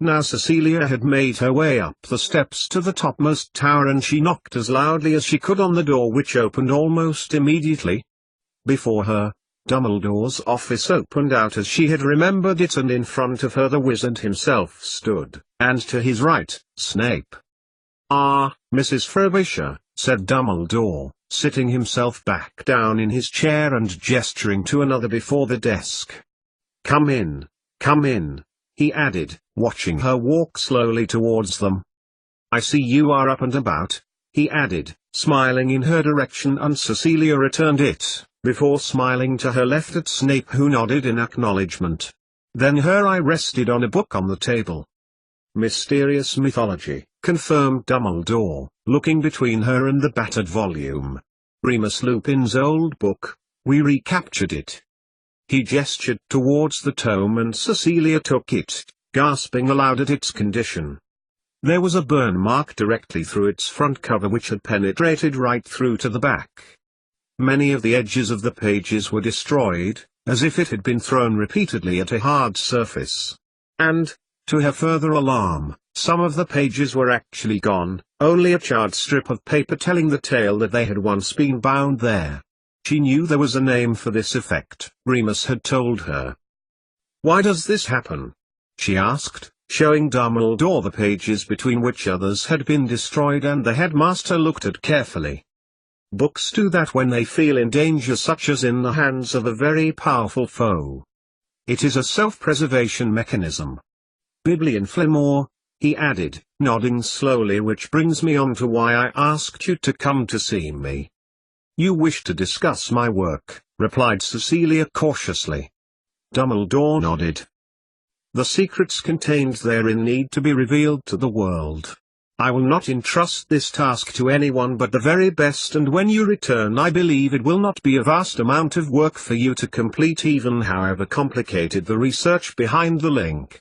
Now Cecilia had made her way up the steps to the topmost tower, and she knocked as loudly as she could on the door, which opened almost immediately. Before her, Dumbledore's office opened out as she had remembered it, and in front of her the wizard himself stood, and to his right, Snape. "Ah, Mrs. Frobisher," said Dumbledore, sitting himself back down in his chair and gesturing to another before the desk. Come in," he added, watching her walk slowly towards them. "I see you are up and about," he added, smiling in her direction, and Cecilia returned it, before smiling to her left at Snape, who nodded in acknowledgement. Then her eye rested on a book on the table. "Mysterious Mythology," confirmed Dumbledore, looking between her and the battered volume. "Remus Lupin's old book. We recaptured it." He gestured towards the tome, and Cecilia took it, gasping aloud at its condition. There was a burn mark directly through its front cover, which had penetrated right through to the back. Many of the edges of the pages were destroyed, as if it had been thrown repeatedly at a hard surface. And, to her further alarm, some of the pages were actually gone, only a charred strip of paper telling the tale that they had once been bound there. She knew there was a name for this effect, Remus had told her. "Why does this happen?" she asked, showing Dumbledore the pages between which others had been destroyed, and the headmaster looked at carefully. "Books do that when they feel in danger, such as in the hands of a very powerful foe. It is a self-preservation mechanism. Biblion Flimore," he added, nodding slowly, "which brings me on to why I asked you to come to see me." "You wish to discuss my work," replied Cecilia cautiously. Dumbledore nodded. "The secrets contained therein need to be revealed to the world. I will not entrust this task to anyone but the very best, and when you return I believe it will not be a vast amount of work for you to complete, even however complicated the research behind the link."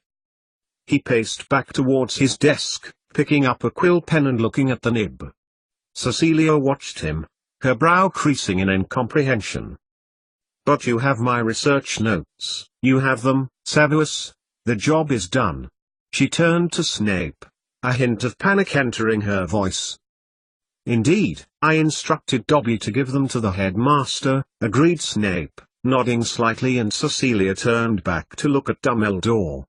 He paced back towards his desk, picking up a quill pen and looking at the nib. Cecilia watched him, her brow creasing in incomprehension. "But you have my research notes." "You have them, Severus. The job is done." She turned to Snape, a hint of panic entering her voice. "Indeed, I instructed Dobby to give them to the headmaster," agreed Snape, nodding slightly, and Cecilia turned back to look at Dumbledore.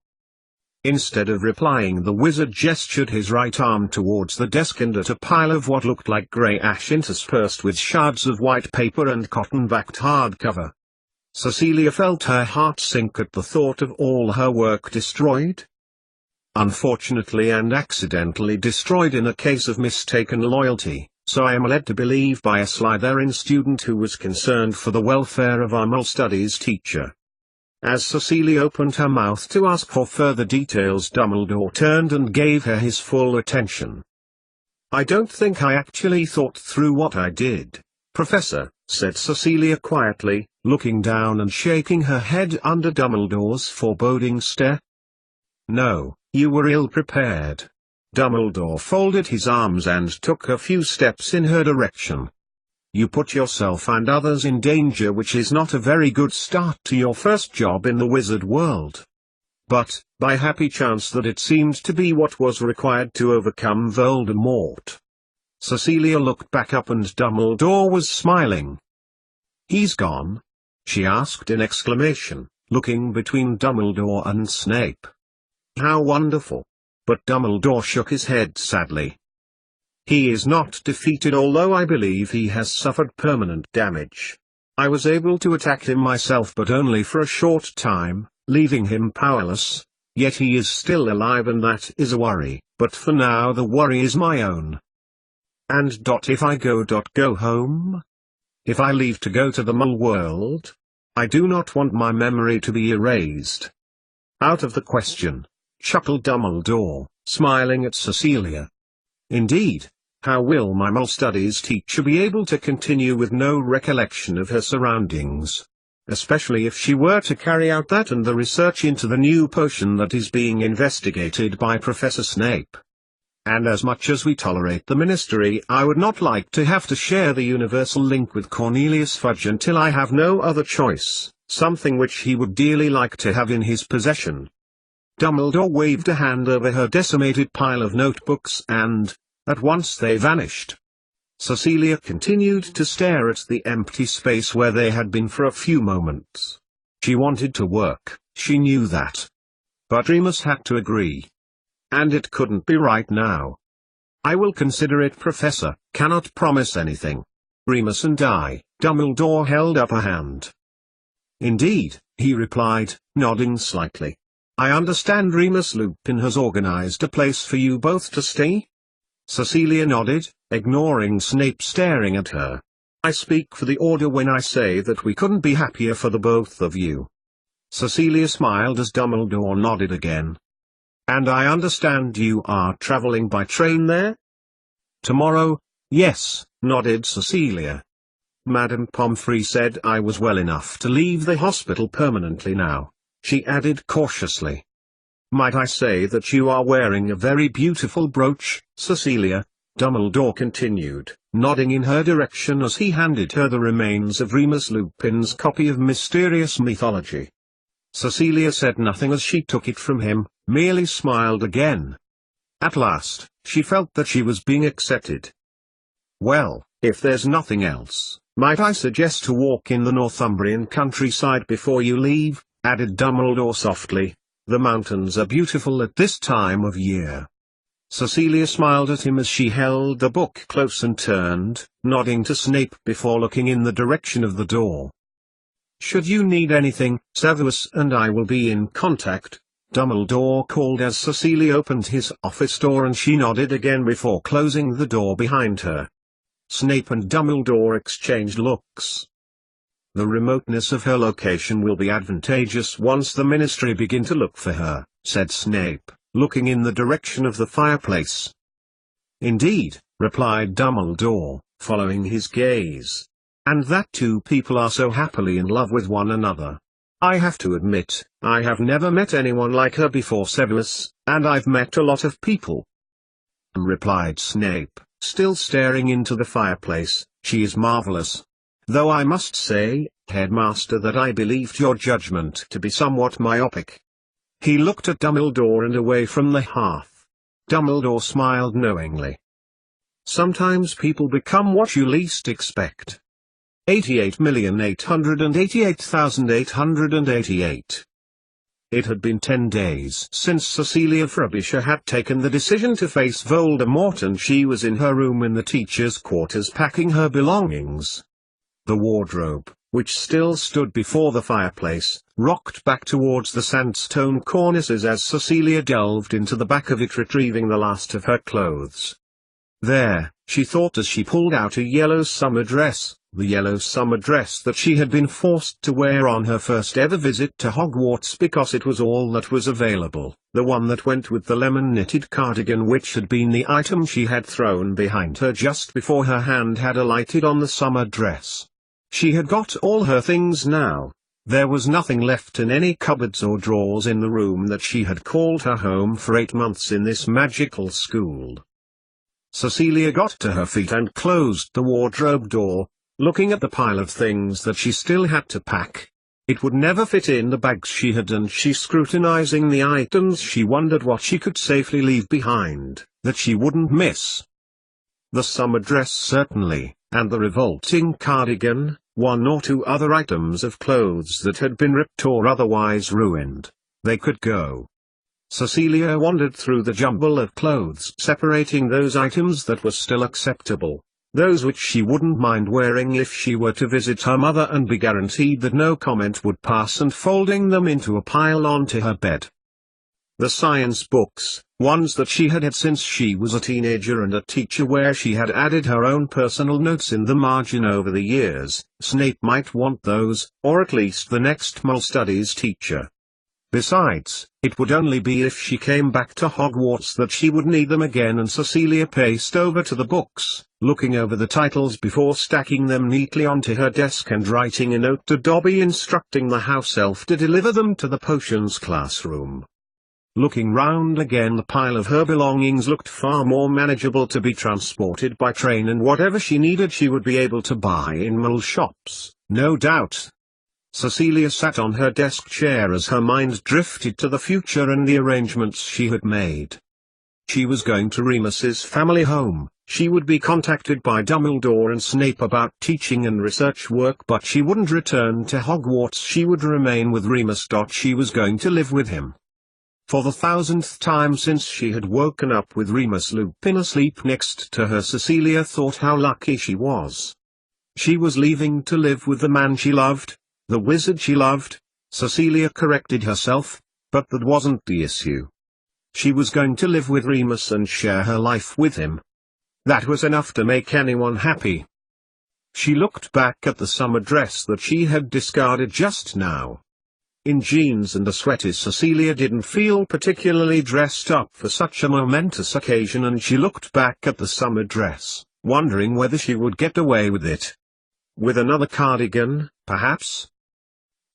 Instead of replying, the wizard gestured his right arm towards the desk and at a pile of what looked like grey ash interspersed with shards of white paper and cotton-backed hardcover. Cecilia felt her heart sink at the thought of all her work destroyed. "Unfortunately and accidentally destroyed in a case of mistaken loyalty, so I am led to believe by a Slytherin student who was concerned for the welfare of our moral studies teacher." As Cecilia opened her mouth to ask for further details, Dumbledore turned and gave her his full attention. "I don't think I actually thought through what I did, Professor," said Cecilia quietly, looking down and shaking her head under Dumbledore's foreboding stare. "No, you were ill-prepared." Dumbledore folded his arms and took a few steps in her direction. "You put yourself and others in danger, which is not a very good start to your first job in the wizard world. But, by happy chance that it seemed to be what was required to overcome Voldemort." Cecilia looked back up and Dumbledore was smiling. "He's gone?" she asked in exclamation, looking between Dumbledore and Snape. "How wonderful!" But Dumbledore shook his head sadly. "He is not defeated, although I believe he has suffered permanent damage. I was able to attack him myself, but only for a short time, leaving him powerless. Yet he is still alive, and that is a worry, but for now the worry is my own." "And if I go home? If I leave to go to the Mole world? I do not want my memory to be erased." "Out of the question," chuckled Dumbledore, smiling at Cecilia. "Indeed, how will my moral studies teacher be able to continue with no recollection of her surroundings? Especially if she were to carry out that and the research into the new potion that is being investigated by Professor Snape. And as much as we tolerate the Ministry, I would not like to have to share the universal link with Cornelius Fudge until I have no other choice, something which he would dearly like to have in his possession." Dumbledore waved a hand over her decimated pile of notebooks and, at once they vanished. Cecilia continued to stare at the empty space where they had been for a few moments. She wanted to work, she knew that. But Remus had to agree. And it couldn't be right now. "I will consider it, Professor, cannot promise anything." Remus and Dumbledore held up a hand. "Indeed," he replied, nodding slightly. "I understand Remus Lupin has organized a place for you both to stay?" Cecilia nodded, ignoring Snape staring at her. "I speak for the Order when I say that we couldn't be happier for the both of you." Cecilia smiled as Dumbledore nodded again. "And I understand you are traveling by train there?" "Tomorrow, yes," nodded Cecilia. "Madame Pomfrey said I was well enough to leave the hospital permanently now," she added cautiously. "Might I say that you are wearing a very beautiful brooch, Cecilia?" Dumbledore continued, nodding in her direction as he handed her the remains of Remus Lupin's copy of Mysterious Mythology. Cecilia said nothing as she took it from him, merely smiled again. At last, she felt that she was being accepted. "Well, if there's nothing else, might I suggest to walk in the Northumbrian countryside before you leave?" added Dumbledore softly. "The mountains are beautiful at this time of year." Cecilia smiled at him as she held the book close and turned, nodding to Snape before looking in the direction of the door. "Should you need anything, Severus and I will be in contact," Dumbledore called as Cecilia opened his office door, and she nodded again before closing the door behind her. Snape and Dumbledore exchanged looks. "The remoteness of her location will be advantageous once the Ministry begin to look for her," said Snape, looking in the direction of the fireplace. "Indeed," replied Dumbledore, following his gaze. "And that two people are so happily in love with one another. I have to admit, I have never met anyone like her before, Severus, and I've met a lot of people," replied Snape, still staring into the fireplace. "She is marvelous. Though I must say, Headmaster, that I believed your judgment to be somewhat myopic." He looked at Dumbledore and away from the hearth. Dumbledore smiled knowingly. "Sometimes people become what you least expect." 88,888,888. It had been 10 days since Cecilia Frobisher had taken the decision to face Voldemort, and she was in her room in the teachers' quarters packing her belongings. The wardrobe, which still stood before the fireplace, rocked back towards the sandstone cornices as Cecilia delved into the back of it, retrieving the last of her clothes. There, she thought as she pulled out a yellow summer dress, the yellow summer dress that she had been forced to wear on her first ever visit to Hogwarts because it was all that was available, the one that went with the lemon-knitted cardigan which had been the item she had thrown behind her just before her hand had alighted on the summer dress. She had got all her things now. There was nothing left in any cupboards or drawers in the room that she had called her home for 8 months in this magical school. Cecilia got to her feet and closed the wardrobe door, looking at the pile of things that she still had to pack. It would never fit in the bags she had, and she scrutinizing the items she wondered what she could safely leave behind, that she wouldn't miss. The summer dress certainly, and the revolting cardigan, 1 or 2 other items of clothes that had been ripped or otherwise ruined. They could go. Cecilia wandered through the jumble of clothes, separating those items that were still acceptable, those which she wouldn't mind wearing if she were to visit her mother and be guaranteed that no comment would pass, and folding them into a pile onto her bed. The science books, ones that she had since she was a teenager and a teacher, where she had added her own personal notes in the margin over the years. Snape might want those, or at least the next Mole Studies teacher. Besides, it would only be if she came back to Hogwarts that she would need them again, and Cecilia paced over to the books, looking over the titles before stacking them neatly onto her desk and writing a note to Dobby instructing the house elf to deliver them to the potions classroom. Looking round again, the pile of her belongings looked far more manageable to be transported by train, and whatever she needed she would be able to buy in mole shops, no doubt. Cecilia sat on her desk chair as her mind drifted to the future and the arrangements she had made. She was going to Remus's family home. She would be contacted by Dumbledore and Snape about teaching and research work, but she wouldn't return to Hogwarts. She would remain with Remus. She was going to live with him. For the 1000th time since she had woken up with Remus Lupin asleep next to her, Cecilia thought how lucky she was. She was leaving to live with the man she loved, the wizard she loved. Cecilia corrected herself, but that wasn't the issue. She was going to live with Remus and share her life with him. That was enough to make anyone happy. She looked back at the summer dress that she had discarded just now. In jeans and a sweater, Cecilia didn't feel particularly dressed up for such a momentous occasion, and she looked back at the summer dress, wondering whether she would get away with it. With another cardigan, perhaps?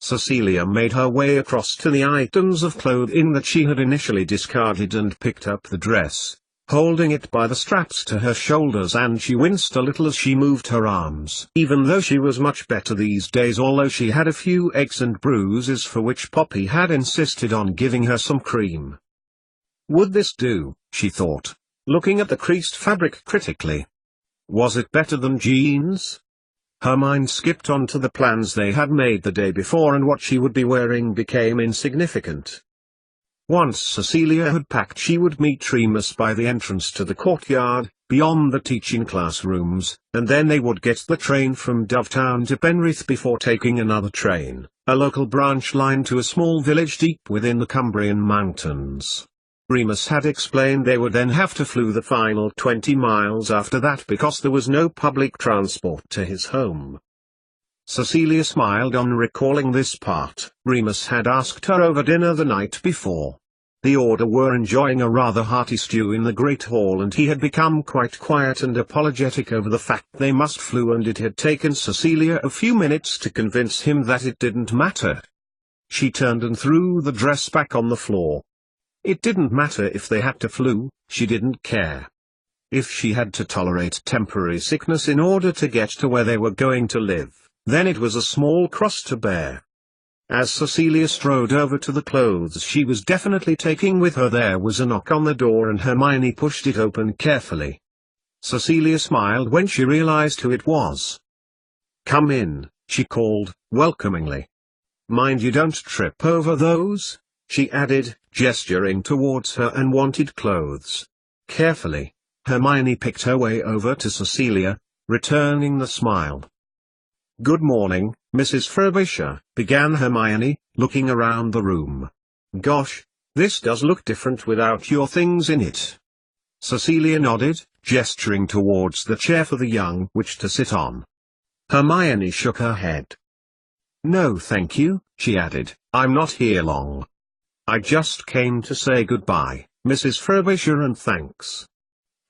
Cecilia made her way across to the items of clothing that she had initially discarded and picked up the dress, holding it by the straps to her shoulders, and she winced a little as she moved her arms. Even though she was much better these days, although she had a few aches and bruises for which Poppy had insisted on giving her some cream. Would this do, she thought, looking at the creased fabric critically. Was it better than jeans? Her mind skipped on to the plans they had made the day before, and what she would be wearing became insignificant. Once Cecilia had packed, she would meet Remus by the entrance to the courtyard, beyond the teaching classrooms, and then they would get the train from Dovetown to Penrith before taking another train, a local branch line to a small village deep within the Cumbrian mountains. Remus had explained they would then have to flew the final 20 miles after that because there was no public transport to his home. Cecilia smiled on recalling this part. Remus had asked her over dinner the night before. The Order were enjoying a rather hearty stew in the Great Hall, and he had become quite quiet and apologetic over the fact they must flew, and it had taken Cecilia a few minutes to convince him that it didn't matter. She turned and threw the dress back on the floor. It didn't matter if they had to flew, she didn't care. If she had to tolerate temporary sickness in order to get to where they were going to live, then it was a small cross to bear. As Cecilia strode over to the clothes she was definitely taking with her, there was a knock on the door and Hermione pushed it open carefully. Cecilia smiled when she realized who it was. "Come in," she called, welcomingly. "Mind you don't trip over those," she added, gesturing towards her unwanted clothes. Carefully, Hermione picked her way over to Cecilia, returning the smile. "Good morning, Mrs. Frobisher," began Hermione, looking around the room. "Gosh, this does look different without your things in it." Cecilia nodded, gesturing towards the chair for the young witch to sit on. Hermione shook her head. "No thank you," she added, "I'm not here long. I just came to say goodbye, Mrs. Frobisher, and thanks."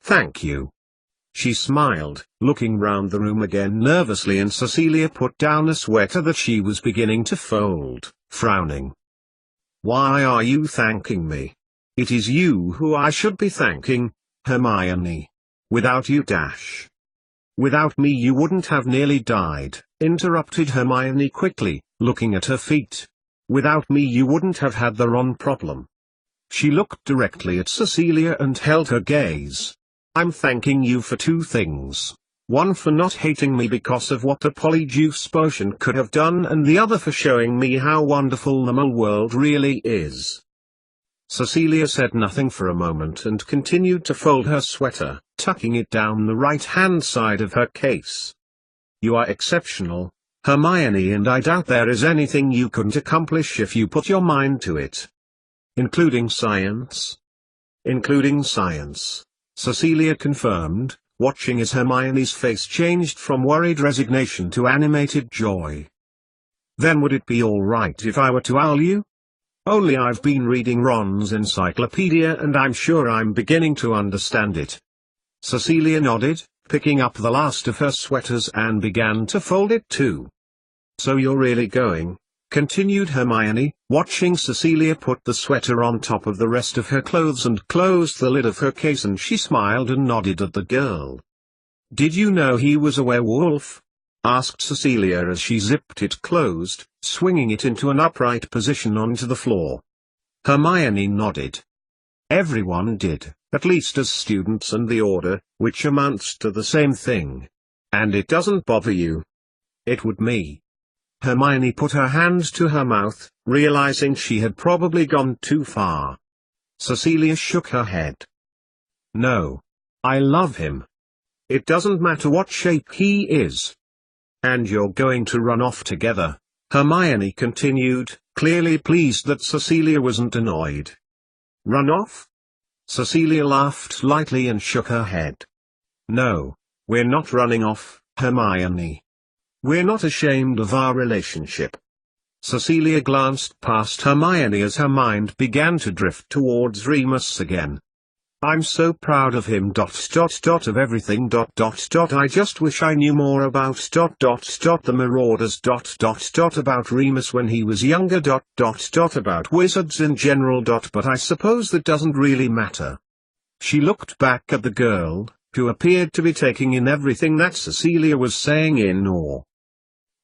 "Thank you." She smiled, looking round the room again nervously, and Cecilia put down a sweater that she was beginning to fold, frowning. "Why are you thanking me? It is you who I should be thanking, Hermione. Without you Without me you wouldn't have nearly died," interrupted Hermione quickly, looking at her feet. "Without me you wouldn't have had the Ron problem." She looked directly at Cecilia and held her gaze. "I'm thanking you for two things. One for not hating me because of what the polyjuice potion could have done, and the other for showing me how wonderful the mole world really is." Cecilia said nothing for a moment and continued to fold her sweater, tucking it down the right-hand side of her case. "You are exceptional, Hermione, and I doubt there is anything you couldn't accomplish if you put your mind to it." "Including science?" "Including science," Cecilia confirmed, watching as Hermione's face changed from worried resignation to animated joy. "Then would it be all right if I were to owl you? Only I've been reading Ron's encyclopedia and I'm sure I'm beginning to understand it." Cecilia nodded, picking up the last of her sweaters and began to fold it too. "So you're really going?" continued Hermione, watching Cecilia put the sweater on top of the rest of her clothes and closed the lid of her case, and she smiled and nodded at the girl. "Did you know he was a werewolf?" asked Cecilia as she zipped it closed, swinging it into an upright position onto the floor. Hermione nodded. Everyone did, at least as students and the Order, which amounts to the same thing. And it doesn't bother you. It would me. Hermione put her hand to her mouth, realizing she had probably gone too far. Cecilia shook her head. No. I love him. It doesn't matter what shape he is. And you're going to run off together, Hermione continued, clearly pleased that Cecilia wasn't annoyed. Run off? Cecilia laughed lightly and shook her head. No, we're not running off, Hermione. We're not ashamed of our relationship. Cecilia glanced past Hermione as her mind began to drift towards Remus again. I'm so proud of him. Of everything. I just wish I knew more about the Marauders. About Remus when he was younger. About wizards in general. But I suppose that doesn't really matter. She looked back at the girl, who appeared to be taking in everything that Cecilia was saying in awe.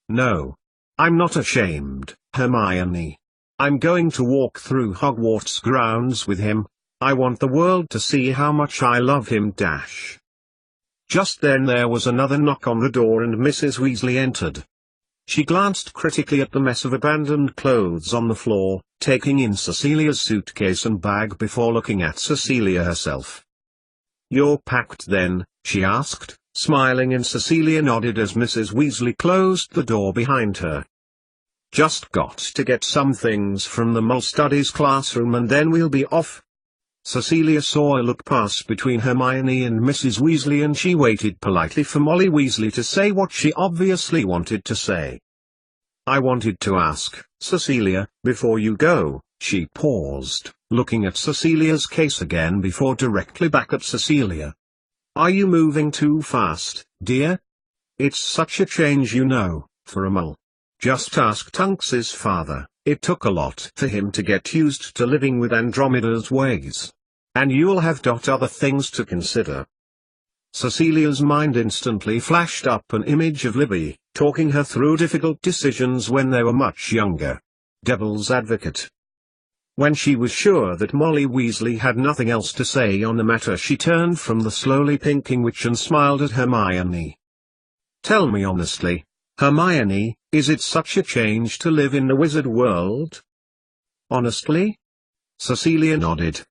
No. I'm not ashamed, Hermione. I'm going to walk through Hogwarts grounds with him. I want the world to see how much I love him. Just then there was another knock on the door and Mrs. Weasley entered. She glanced critically at the mess of abandoned clothes on the floor, taking in Cecilia's suitcase and bag before looking at Cecilia herself. You're packed then, she asked, smiling, and Cecilia nodded as Mrs. Weasley closed the door behind her. Just got to get some things from the Mole Studies classroom and then we'll be off. Cecilia saw a look pass between Hermione and Mrs. Weasley and she waited politely for Molly Weasley to say what she obviously wanted to say. I wanted to ask, Cecilia, before you go, she paused, looking at Cecilia's case again before directly back at Cecilia. Are you moving too fast, dear? It's such a change, you know, for a mole. Just ask Tunks's father. It took a lot for him to get used to living with Andromeda's ways. And you'll have other things to consider. Cecilia's mind instantly flashed up an image of Libby, talking her through difficult decisions when they were much younger. Devil's advocate. When she was sure that Molly Weasley had nothing else to say on the matter, she turned from the slowly pinking witch and smiled at Hermione. Tell me honestly, Hermione, is it such a change to live in the wizard world? Honestly? Cecilia nodded.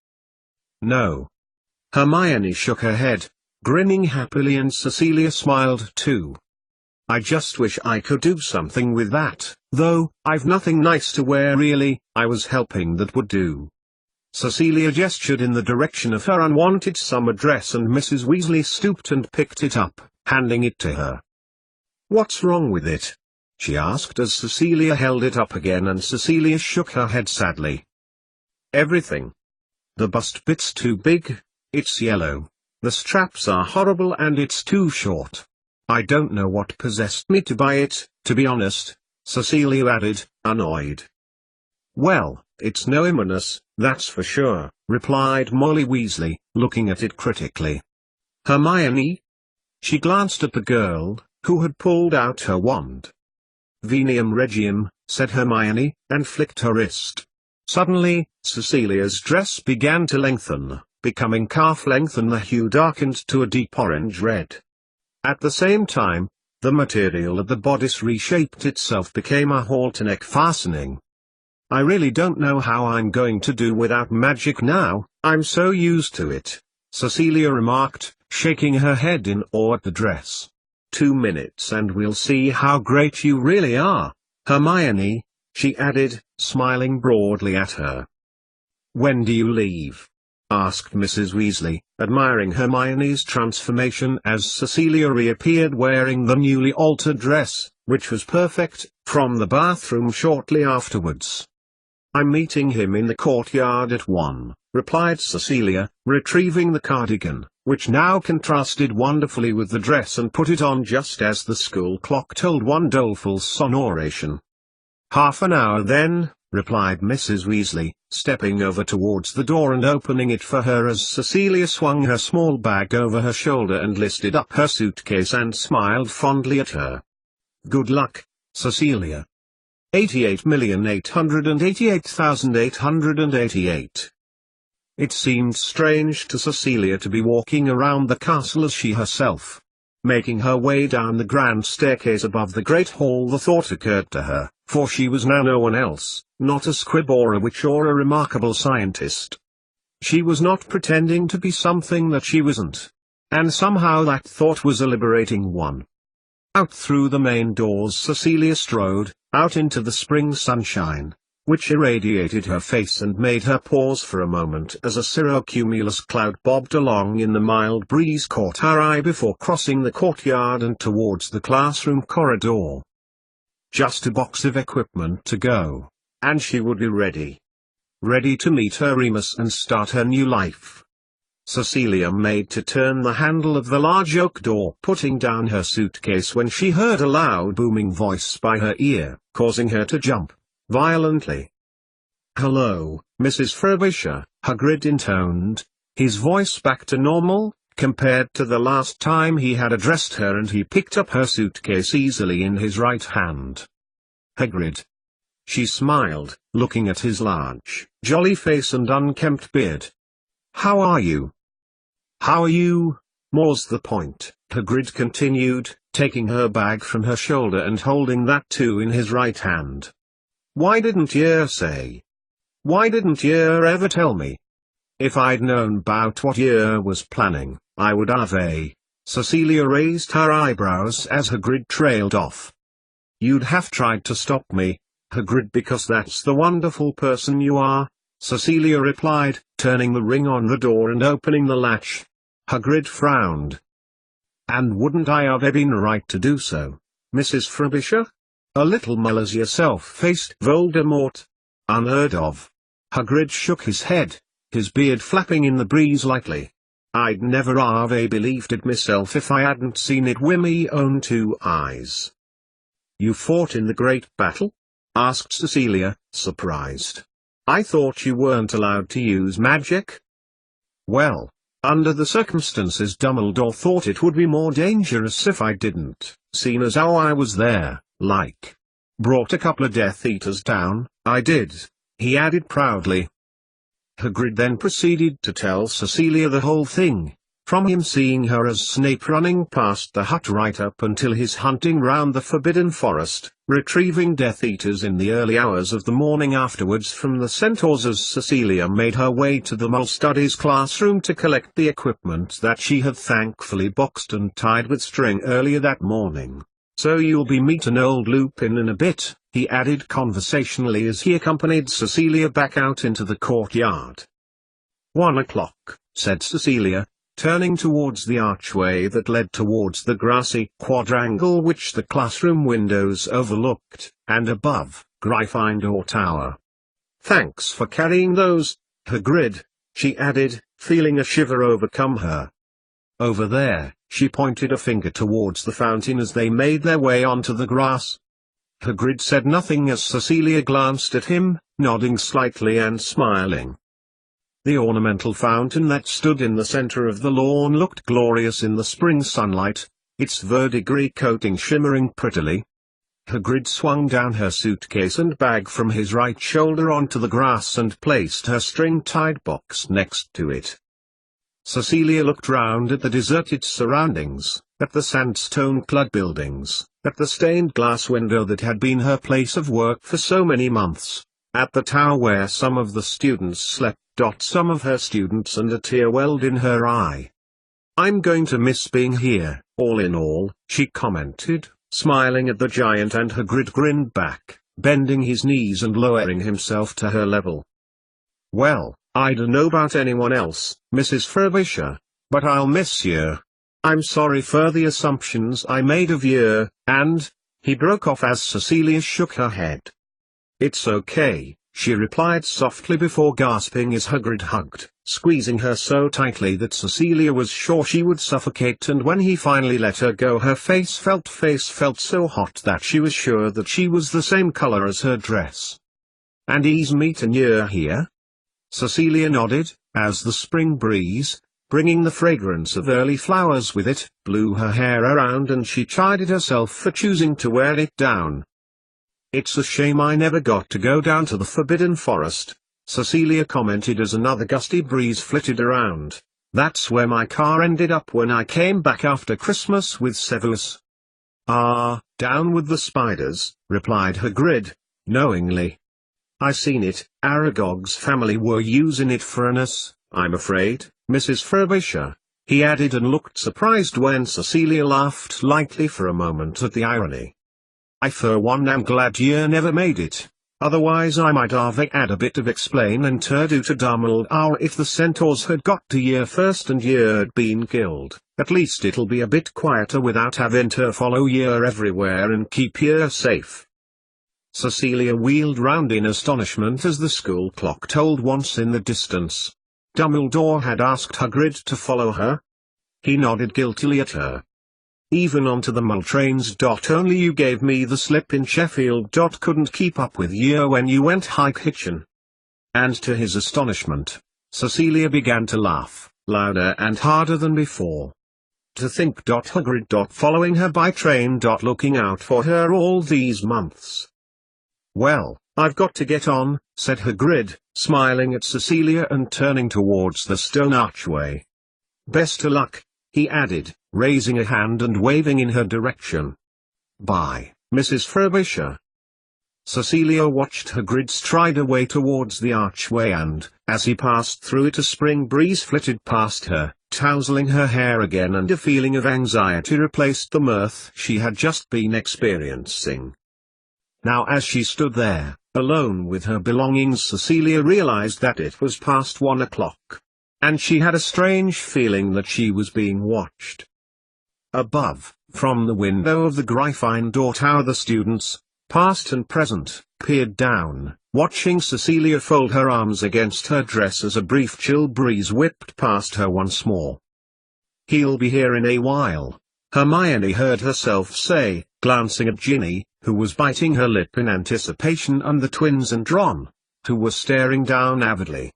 No. Hermione shook her head, grinning happily, and Cecilia smiled too. I just wish I could do something with that, though. I've nothing nice to wear really. I was helping that would do. Cecilia gestured in the direction of her unwanted summer dress and Mrs. Weasley stooped and picked it up, handing it to her. What's wrong with it? She asked as Cecilia held it up again, and Cecilia shook her head sadly. Everything. The bust bit's too big, it's yellow, the straps are horrible, and it's too short. I don't know what possessed me to buy it, to be honest, Cecilia added, annoyed. Well, it's no Imanus, that's for sure, replied Molly Weasley, looking at it critically. Hermione? She glanced at the girl, who had pulled out her wand. Venium Regium, said Hermione, and flicked her wrist. Suddenly, Cecilia's dress began to lengthen, becoming calf length, and the hue darkened to a deep orange red. At the same time, the material of the bodice reshaped itself, became a halter-neck fastening. I really don't know how I'm going to do without magic now, I'm so used to it, Cecilia remarked, shaking her head in awe at the dress. 2 minutes and we'll see how great you really are, Hermione, she added, smiling broadly at her. When do you leave? Asked Mrs. Weasley, admiring Hermione's transformation as Cecilia reappeared wearing the newly altered dress, which was perfect, from the bathroom shortly afterwards. I'm meeting him in the courtyard at 1, replied Cecilia, retrieving the cardigan, which now contrasted wonderfully with the dress, and put it on just as the school clock tolled one doleful sonoration. Half an hour then, replied Mrs. Weasley, stepping over towards the door and opening it for her as Cecilia swung her small bag over her shoulder and lifted up her suitcase and smiled fondly at her. Good luck, Cecilia. 88,888,888. It seemed strange to Cecilia to be walking around the castle as she herself. Making her way down the grand staircase above the great hall, the thought occurred to her, for she was now no one else, not a squib or a witch or a remarkable scientist. She was not pretending to be something that she wasn't. And somehow that thought was a liberating one. Out through the main doors Cecilia strode, out into the spring sunshine, which irradiated her face and made her pause for a moment as a cirrocumulus cloud bobbed along in the mild breeze caught her eye before crossing the courtyard and towards the classroom corridor. Just a box of equipment to go, and she would be ready. Ready to meet her Remus and start her new life. Cecilia made to turn the handle of the large oak door, putting down her suitcase when she heard a loud booming voice by her ear, causing her to jump violently. "Hello, Mrs. Frobisher," Hagrid intoned, his voice back to normal, compared to the last time he had addressed her, and he picked up her suitcase easily in his right hand. "Hagrid." She smiled, looking at his large, jolly face and unkempt beard. "How are you?" "How are you? More's the point," Hagrid continued, taking her bag from her shoulder and holding that too in his right hand. "Why didn't yer say? Why didn't yer ever tell me? If I'd known 'bout what yer was planning, I would have Cecilia raised her eyebrows as Hagrid trailed off. "You'd have tried to stop me, Hagrid, because that's the wonderful person you are," Cecilia replied, turning the ring on the door and opening the latch. Hagrid frowned. "And wouldn't I have been right to do so, Mrs. Frobisher? A little mull as yourself faced Voldemort? Unheard of." Hagrid shook his head, his beard flapping in the breeze lightly. "I'd never have believed it myself if I hadn't seen it wi' me own two eyes." "You fought in the great battle?" asked Cecilia, surprised. "I thought you weren't allowed to use magic." "Well, under the circumstances Dumbledore thought it would be more dangerous if I didn't, seeing as how I was there, like. Brought a couple of Death Eaters down, I did," he added proudly. Hagrid then proceeded to tell Cecilia the whole thing, from him seeing her as Snape running past the hut right up until his hunting round the Forbidden Forest, retrieving Death Eaters in the early hours of the morning afterwards from the centaurs as Cecilia made her way to the Mole Studies classroom to collect the equipment that she had thankfully boxed and tied with string earlier that morning. "So you'll be meeting old Lupin in a bit," he added conversationally as he accompanied Cecilia back out into the courtyard. 1 o'clock, said Cecilia, turning towards the archway that led towards the grassy quadrangle which the classroom windows overlooked, and above, Gryffindor Tower. "Thanks for carrying those, Hagrid," she added, feeling a shiver overcome her. "Over there," she pointed a finger towards the fountain as they made their way onto the grass. Hagrid said nothing as Cecilia glanced at him, nodding slightly and smiling. The ornamental fountain that stood in the center of the lawn looked glorious in the spring sunlight, its verdigris coating shimmering prettily. Hagrid swung down her suitcase and bag from his right shoulder onto the grass and placed her string-tied box next to it. Cecilia looked round at the deserted surroundings, at the sandstone-clad buildings, at the stained glass window that had been her place of work for so many months, at the tower where some of the students slept. Some of her students, and a tear welled in her eye. "I'm going to miss being here, all in all," she commented, smiling at the giant, and Hagrid grinned back, bending his knees and lowering himself to her level. "Well, I dunno about anyone else, Mrs. Frobisher, but I'll miss yer. I'm sorry for the assumptions I made of yer, and—" he broke off as Cecilia shook her head. "It's okay," she replied softly before gasping as Hagrid hugged, squeezing her so tightly that Cecilia was sure she would suffocate, and when he finally let her go her face felt so hot that she was sure that she was the same color as her dress. "And he's meeting yer here?" Cecilia nodded, as the spring breeze, bringing the fragrance of early flowers with it, blew her hair around, and she chided herself for choosing to wear it down. "It's a shame I never got to go down to the Forbidden Forest," Cecilia commented as another gusty breeze flitted around. "That's where my car ended up when I came back after Christmas with Severus." "Ah, down with the spiders," replied Hagrid, knowingly. "I seen it. Aragog's family were using it for a nurse, I'm afraid, Mrs. Frobisher," he added, and looked surprised when Cecilia laughed lightly for a moment at the irony. "I for one am glad ye never made it. Otherwise I might have had a bit of explainin' to do to Dumbledore if the centaurs had got to ye first and ye'd been killed. At least it'll be a bit quieter without having to follow ye everywhere and keep ye safe." Cecilia wheeled round in astonishment as the school clock tolled once in the distance. Dumbledore had asked Hagrid to follow her? He nodded guiltily at her. "Even onto the mule trains. Only you gave me the slip in Sheffield. Couldn't keep up with you when you went hike-hitchin'." And to his astonishment, Cecilia began to laugh, louder and harder than before. To think Hagrid following her by train. Looking out for her all these months. "Well, I've got to get on," said Hagrid, smiling at Cecilia and turning towards the stone archway. "Best o' luck," he added, raising a hand and waving in her direction. "Bye, Mrs. Frobisher." Cecilia watched Hagrid stride away towards the archway, and, as he passed through it, a spring breeze flitted past her, tousling her hair again, and a feeling of anxiety replaced the mirth she had just been experiencing. Now as she stood there, alone with her belongings, Cecilia realized that it was past 1 o'clock. And she had a strange feeling that she was being watched. Above, from the window of the Gryffindor Tower, the students, past and present, peered down, watching Cecilia fold her arms against her dress as a brief chill breeze whipped past her once more. "He'll be here in a while," Hermione heard herself say, glancing at Ginny, who was biting her lip in anticipation, and the twins and Ron, who were staring down avidly.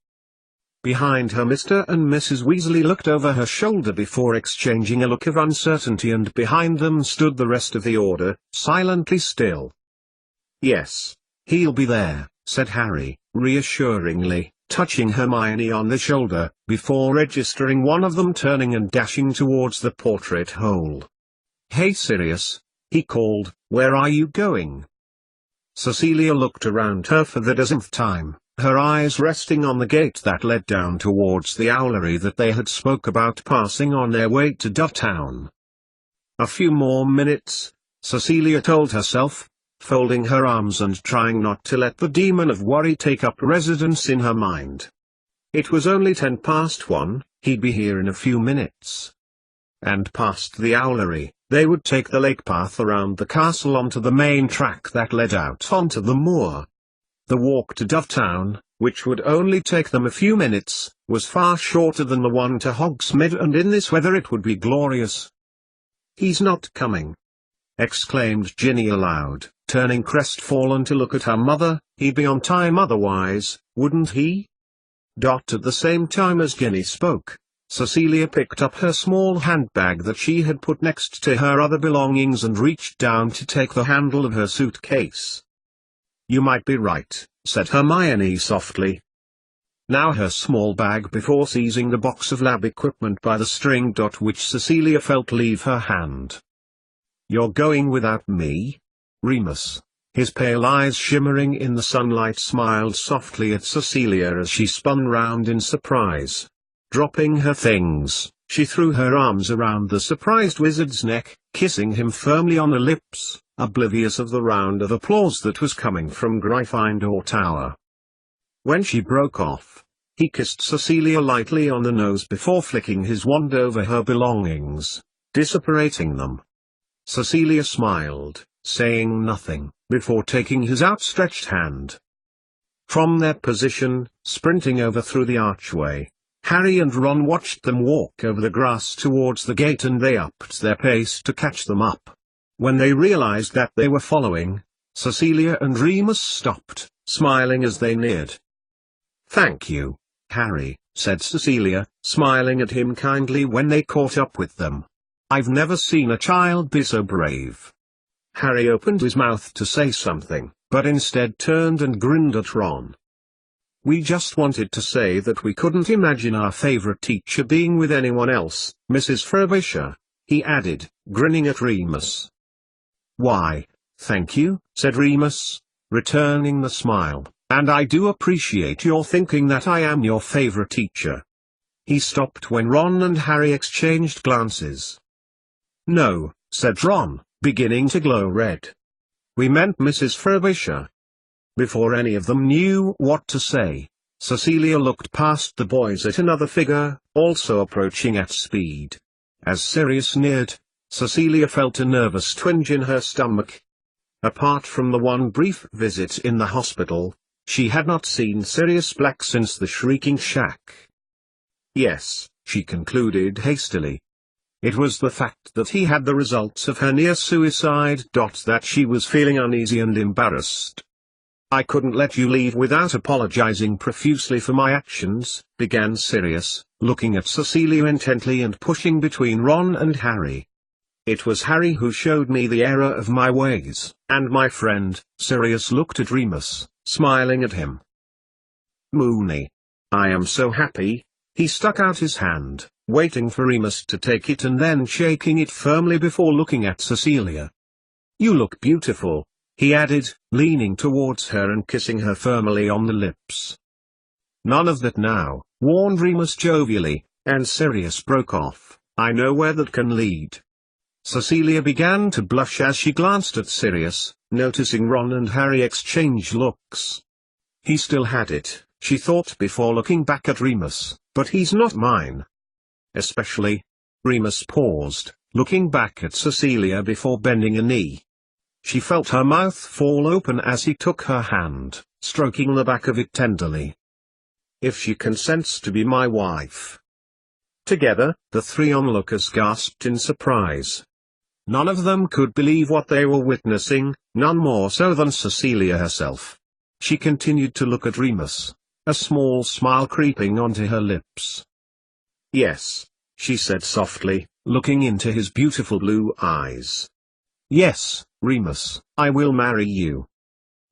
Behind her, Mr. and Mrs. Weasley looked over her shoulder before exchanging a look of uncertainty, and behind them stood the rest of the Order, silently still. "Yes, he'll be there," said Harry, reassuringly, touching Hermione on the shoulder, before registering one of them turning and dashing towards the portrait hole. "Hey Sirius," he called, "where are you going?" Cecilia looked around her for the dozenth time, her eyes resting on the gate that led down towards the owlery that they had spoke about passing on their way to Dufftown. "A few more minutes," Cecilia told herself, folding her arms and trying not to let the demon of worry take up residence in her mind. It was only 1:10, he'd be here in a few minutes. And past the owlery, they would take the lake path around the castle onto the main track that led out onto the moor. The walk to Dufftown, which would only take them a few minutes, was far shorter than the one to Hogsmeade, and in this weather it would be glorious. "He's not coming!" exclaimed Ginny aloud, turning crestfallen to look at her mother. "He'd be on time otherwise, wouldn't he?" At the same time as Ginny spoke, Cecilia picked up her small handbag that she had put next to her other belongings and reached down to take the handle of her suitcase. "You might be right," said Hermione softly. Now her small bag before seizing the box of lab equipment by the string. Which Cecilia felt leave her hand. "You're going without me?" Remus, his pale eyes shimmering in the sunlight, smiled softly at Cecilia as she spun round in surprise. Dropping her things, she threw her arms around the surprised wizard's neck, kissing him firmly on the lips, oblivious of the round of applause that was coming from Gryffindor Tower. When she broke off, he kissed Cecilia lightly on the nose before flicking his wand over her belongings, disapparating them. Cecilia smiled, saying nothing, before taking his outstretched hand. From their position, sprinting over through the archway, Harry and Ron watched them walk over the grass towards the gate, and they upped their pace to catch them up. When they realized that they were following, Cecilia and Remus stopped, smiling as they neared. "Thank you," Harry," said Cecilia, smiling at him kindly when they caught up with them. "I've never seen a child be so brave." Harry opened his mouth to say something, but instead turned and grinned at Ron. "We just wanted to say that we couldn't imagine our favorite teacher being with anyone else, Mrs. Frobisher," he added, grinning at Remus. "Why, thank you," said Remus, returning the smile, "and I do appreciate your thinking that I am your favorite teacher." He stopped when Ron and Harry exchanged glances. "No," said Ron, beginning to glow red. "We meant Mrs. Frobisher." Before any of them knew what to say, Cecilia looked past the boys at another figure, also approaching at speed. As Sirius neared, Cecilia felt a nervous twinge in her stomach. Apart from the one brief visit in the hospital, she had not seen Sirius Black since the Shrieking Shack. Yes, she concluded hastily. It was the fact that he had the results of her near-suicide. That she was feeling uneasy and embarrassed. "I couldn't let you leave without apologizing profusely for my actions," began Sirius, looking at Cecilia intently and pushing between Ron and Harry. "It was Harry who showed me the error of my ways, and my friend." Sirius looked at Remus, smiling at him. "Mooney. I am so happy." He stuck out his hand, waiting for Remus to take it and then shaking it firmly before looking at Cecilia. "You look beautiful," he added, leaning towards her and kissing her firmly on the lips. "None of that now," warned Remus jovially, and Sirius broke off. "I know where that can lead." Cecilia began to blush as she glanced at Sirius, noticing Ron and Harry exchange looks. He still had it, she thought before looking back at Remus, "but he's not mine." Especially. Remus paused, looking back at Cecilia before bending a knee. She felt her mouth fall open as he took her hand, stroking the back of it tenderly. "If she consents to be my wife." Together, the three onlookers gasped in surprise. None of them could believe what they were witnessing, none more so than Cecilia herself. She continued to look at Remus, a small smile creeping onto her lips. "Yes," she said softly, looking into his beautiful blue eyes. "Yes, Remus, I will marry you."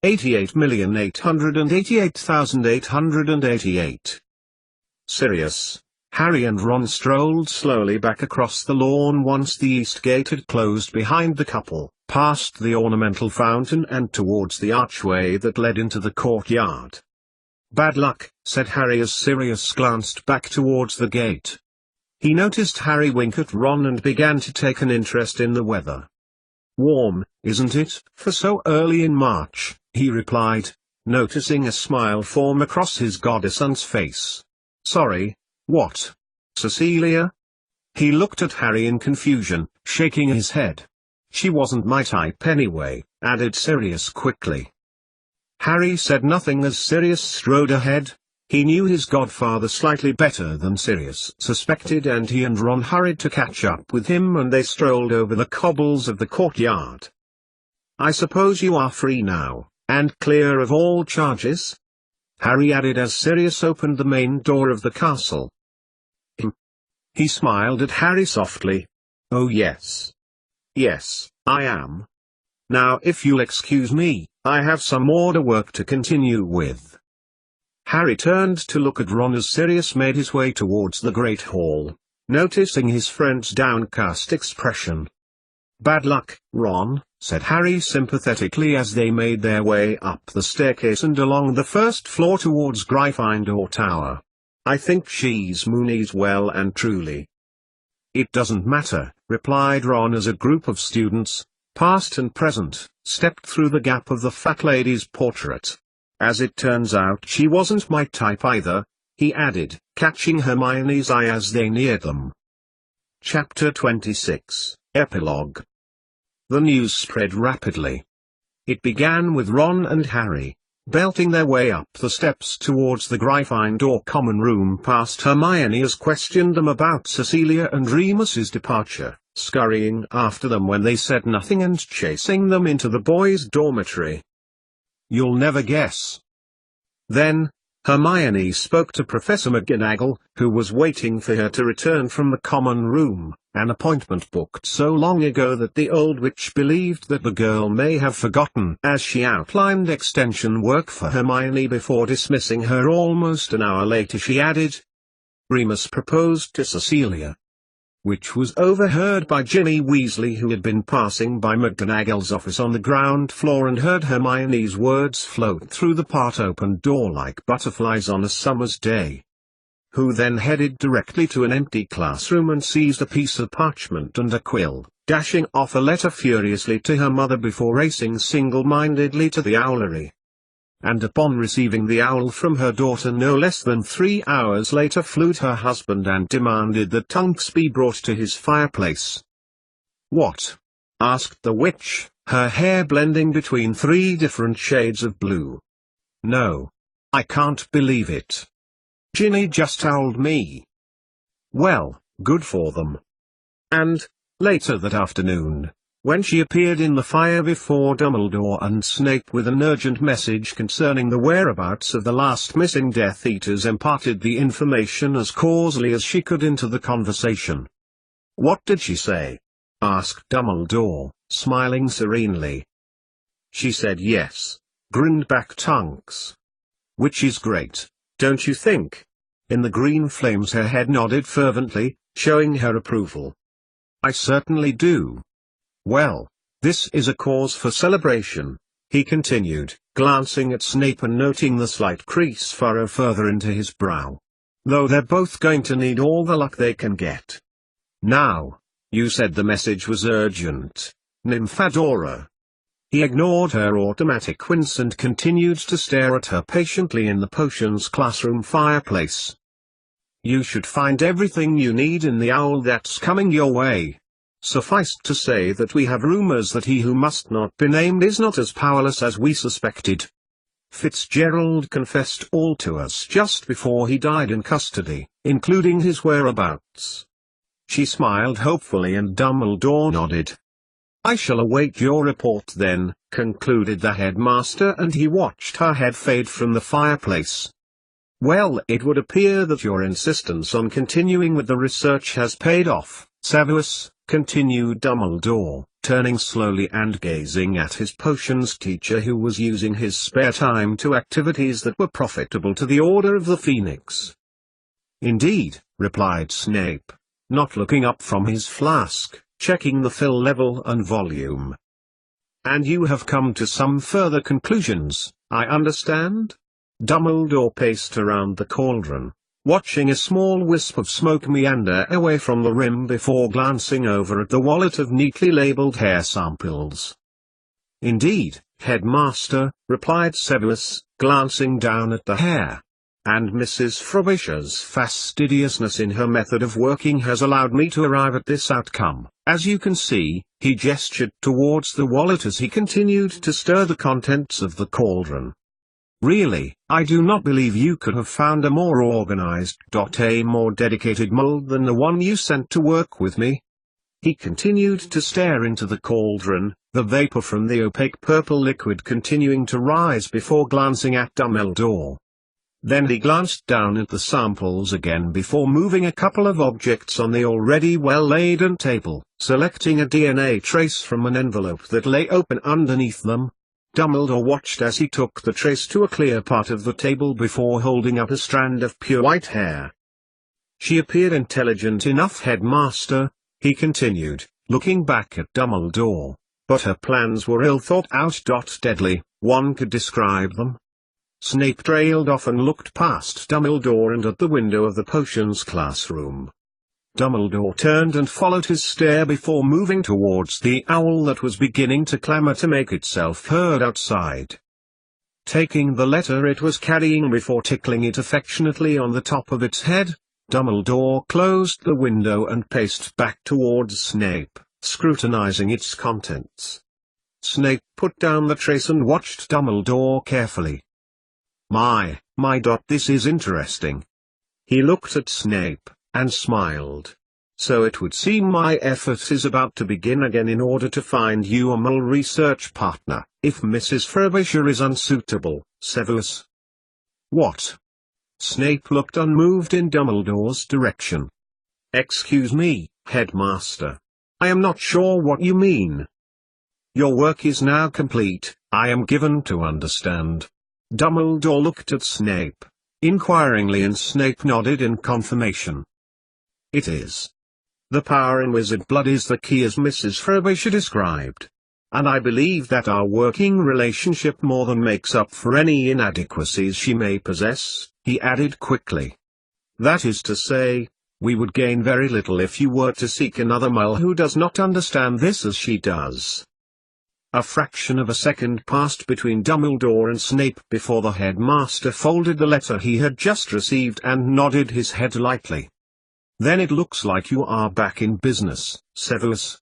88,888,888. Sirius, Harry and Ron strolled slowly back across the lawn once the east gate had closed behind the couple, past the ornamental fountain and towards the archway that led into the courtyard. "Bad luck," said Harry as Sirius glanced back towards the gate. He noticed Harry wink at Ron and began to take an interest in the weather. "Warm, isn't it, for so early in March?" he replied, noticing a smile form across his goddesson's face. "Sorry, what? Cecilia?" He looked at Harry in confusion, shaking his head. "She wasn't my type anyway," added Sirius quickly. Harry said nothing as Sirius strode ahead. He knew his godfather slightly better than Sirius suspected, and he and Ron hurried to catch up with him and they strolled over the cobbles of the courtyard. "I suppose you are free now, and clear of all charges?" Harry added as Sirius opened the main door of the castle. He smiled at Harry softly. "Oh yes. Yes, I am. Now if you'll excuse me, I have some order work to continue with." Harry turned to look at Ron as Sirius made his way towards the Great Hall, noticing his friend's downcast expression. "Bad luck, Ron," said Harry sympathetically as they made their way up the staircase and along the first floor towards Gryffindor Tower. "I think she's Mooney's well and truly." "It doesn't matter," replied Ron as a group of students, past and present, stepped through the gap of the fat lady's portrait. "As it turns out she wasn't my type either," he added, catching Hermione's eye as they neared them. Chapter 26, Epilogue. The news spread rapidly. It began with Ron and Harry, belting their way up the steps towards the Gryffindor common room past Hermione as questioned them about Cecilia and Remus's departure, scurrying after them when they said nothing and chasing them into the boys' dormitory. "You'll never guess." Then, Hermione spoke to Professor McGonagall, who was waiting for her to return from the common room, an appointment booked so long ago that the old witch believed that the girl may have forgotten, as she outlined extension work for Hermione before dismissing her almost an hour later. She added, "Remus proposed to Cecilia," which was overheard by Ginny Weasley, who had been passing by McGonagall's office on the ground floor and heard Hermione's words float through the part-open door like butterflies on a summer's day. Who then headed directly to an empty classroom and seized a piece of parchment and a quill, dashing off a letter furiously to her mother before racing single-mindedly to the owlery. And upon receiving the owl from her daughter no less than 3 hours later flew to her husband and demanded that Tonks be brought to his fireplace. "What?" asked the witch, her hair blending between 3 different shades of blue. "No. I can't believe it. Ginny just owled me." Well, good for them. And, later that afternoon, when she appeared in the fire before Dumbledore and Snape with an urgent message concerning the whereabouts of the last missing Death Eaters, imparted the information as causally as she could into the conversation. "What did she say?" asked Dumbledore, smiling serenely. "She said yes," grinned back Tonks. "Which is great, don't you think?" In the green flames her head nodded fervently, showing her approval. "I certainly do. Well, this is a cause for celebration," he continued, glancing at Snape and noting the slight crease furrow further into his brow. "Though they're both going to need all the luck they can get. Now, you said the message was urgent, Nymphadora." He ignored her automatic wince and continued to stare at her patiently in the potions classroom fireplace. "You should find everything you need in the owl that's coming your way. Suffice to say that we have rumors that he who must not be named is not as powerless as we suspected. Fitzgerald confessed all to us just before he died in custody, including his whereabouts." She smiled hopefully and Dumbledore nodded. "I shall await your report then," concluded the headmaster, and he watched her head fade from the fireplace. "Well, it would appear that your insistence on continuing with the research has paid off, Severus," continued Dumbledore, turning slowly and gazing at his potions teacher, who was using his spare time to activities that were profitable to the Order of the Phoenix. "Indeed," replied Snape, not looking up from his flask, checking the fill level and volume. "And you have come to some further conclusions, I understand?" Dumbledore paced around the cauldron, watching a small wisp of smoke meander away from the rim before glancing over at the wallet of neatly labeled hair samples. "Indeed, headmaster," replied Severus, glancing down at the hair. "And Mrs. Frobisher's fastidiousness in her method of working has allowed me to arrive at this outcome. As you can see," he gestured towards the wallet as he continued to stir the contents of the cauldron. "Really, I do not believe you could have found a more organized, a more dedicated mold than the one you sent to work with me." He continued to stare into the cauldron, the vapor from the opaque purple liquid continuing to rise before glancing at Dumbledore. Then he glanced down at the samples again before moving a couple of objects on the already well-laden table, selecting a DNA trace from an envelope that lay open underneath them. Dumbledore watched as he took the trace to a clear part of the table before holding up a strand of pure white hair. "She appeared intelligent enough, headmaster," he continued, looking back at Dumbledore, "but her plans were ill thought out. Deadly, one could describe them." Snape trailed off and looked past Dumbledore and at the window of the potions classroom. Dumbledore turned and followed his stare before moving towards the owl that was beginning to clamor to make itself heard outside. Taking the letter it was carrying before tickling it affectionately on the top of its head, Dumbledore closed the window and paced back towards Snape, scrutinizing its contents. Snape put down the trace and watched Dumbledore carefully. My, this is interesting." He looked at Snape and smiled. "So it would seem my effort is about to begin again in order to find you a mole research partner, if Mrs. Frobisher is unsuitable, Severus." "What?" Snape looked unmoved in Dumbledore's direction. "Excuse me, Headmaster. I am not sure what you mean." "Your work is now complete, I am given to understand." Dumbledore looked at Snape inquiringly, and Snape nodded in confirmation. "It is. The power in wizard blood is the key, as Mrs. Frobisher described. And I believe that our working relationship more than makes up for any inadequacies she may possess," he added quickly. "That is to say, we would gain very little if you were to seek another mole who does not understand this as she does." A fraction of a second passed between Dumbledore and Snape before the headmaster folded the letter he had just received and nodded his head lightly. "Then it looks like you are back in business, Severus.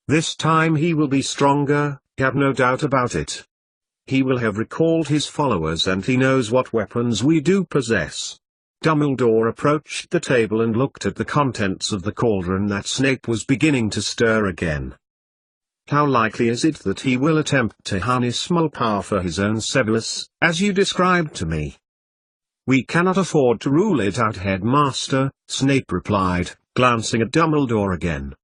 This time he will be stronger, have no doubt about it. He will have recalled his followers, and he knows what weapons we do possess." Dumbledore approached the table and looked at the contents of the cauldron that Snape was beginning to stir again. "How likely is it that he will attempt to harness mole power for his own, Severus, as you described to me?" "We cannot afford to rule it out, Headmaster," Snape replied, glancing at Dumbledore again.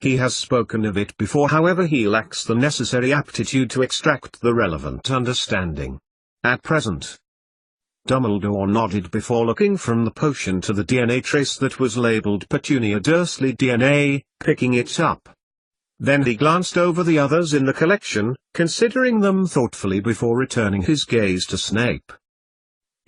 "He has spoken of it before, however he lacks the necessary aptitude to extract the relevant understanding. At present." Dumbledore nodded before looking from the potion to the DNA trace that was labeled Petunia Dursley DNA, picking it up. Then he glanced over the others in the collection, considering them thoughtfully before returning his gaze to Snape.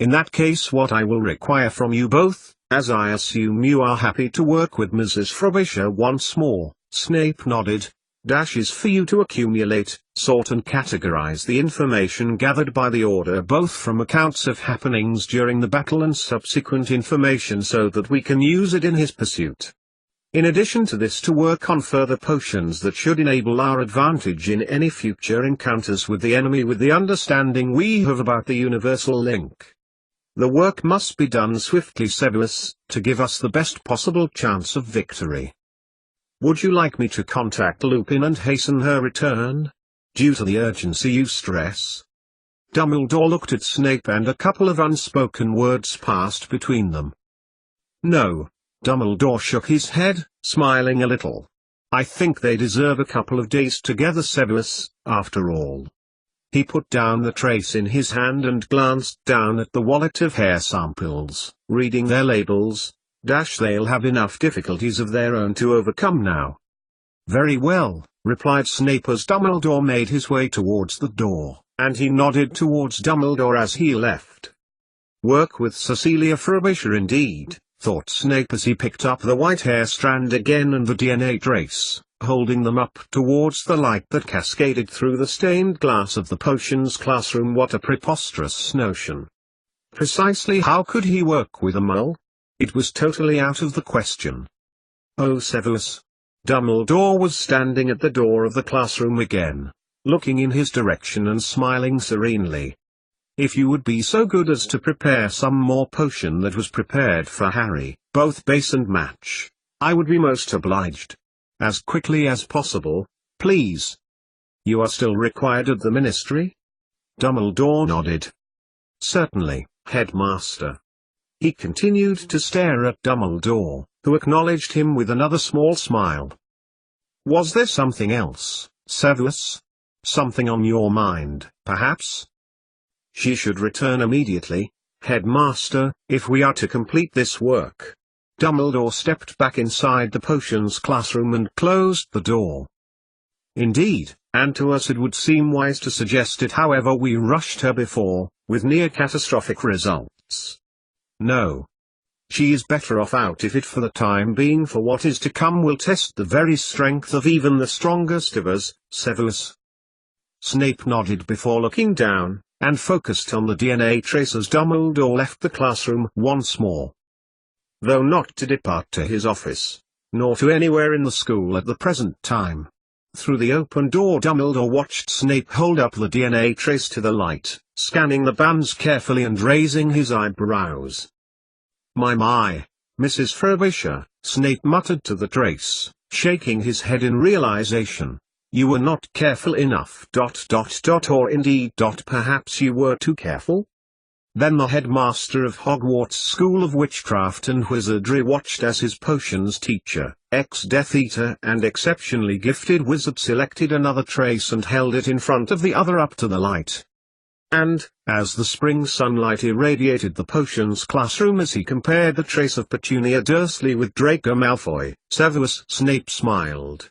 "In that case, what I will require from you both, as I assume you are happy to work with Mrs. Frobisher once more," Snape nodded, "is for you to accumulate, sort and categorize the information gathered by the Order, both from accounts of happenings during the battle and subsequent information, so that we can use it in his pursuit. In addition to this, to work on further potions that should enable our advantage in any future encounters with the enemy, with the understanding we have about the universal link. The work must be done swiftly, Severus, to give us the best possible chance of victory. Would you like me to contact Lupin and hasten her return, due to the urgency you stress?" Dumbledore looked at Snape, and a couple of unspoken words passed between them. "No." Dumbledore shook his head, smiling a little. "I think they deserve a couple of days together, Severus, after all." He put down the trace in his hand and glanced down at the wallet of hair samples, reading their labels. They'll have enough difficulties of their own to overcome now." "Very well," replied Snape as Dumbledore made his way towards the door, and he nodded towards Dumbledore as he left. Work with Cecilia Frobisher indeed, thought Snape as he picked up the white hair strand again and the DNA trace, holding them up towards the light that cascaded through the stained glass of the potions classroom. What a preposterous notion! Precisely how could he work with a mole? It was totally out of the question. "Oh, Severus." Dumbledore was standing at the door of the classroom again, looking in his direction and smiling serenely. "If you would be so good as to prepare some more potion that was prepared for Harry, both base and match, I would be most obliged. As quickly as possible, please." "You are still required at the Ministry?" Dumbledore nodded. "Certainly, Headmaster." He continued to stare at Dumbledore, who acknowledged him with another small smile. "Was there something else, Severus? Something on your mind, perhaps?" "She should return immediately, Headmaster, if we are to complete this work." Dumbledore stepped back inside the potions classroom and closed the door. "Indeed, and to us it would seem wise to suggest it, however we rushed her before, with near catastrophic results. No. She is better off out of it for the time being, for what is to come will test the very strength of even the strongest of us, Severus." Snape nodded before looking down, and focused on the DNA trace as Dumbledore left the classroom once more. Though not to depart to his office, nor to anywhere in the school at the present time. Through the open door Dumbledore watched Snape hold up the DNA trace to the light, scanning the bands carefully and raising his eyebrows. My, Mrs. Frobisher," Snape muttered to the trace, shaking his head in realization. "You were not careful enough. Or indeed perhaps you were too careful?" Then the headmaster of Hogwarts School of Witchcraft and Wizardry watched as his potions teacher, ex-Death Eater and exceptionally gifted wizard selected another trace and held it in front of the other up to the light. And, as the spring sunlight irradiated the potions classroom as he compared the trace of Petunia Dursley with Draco Malfoy, Severus Snape smiled.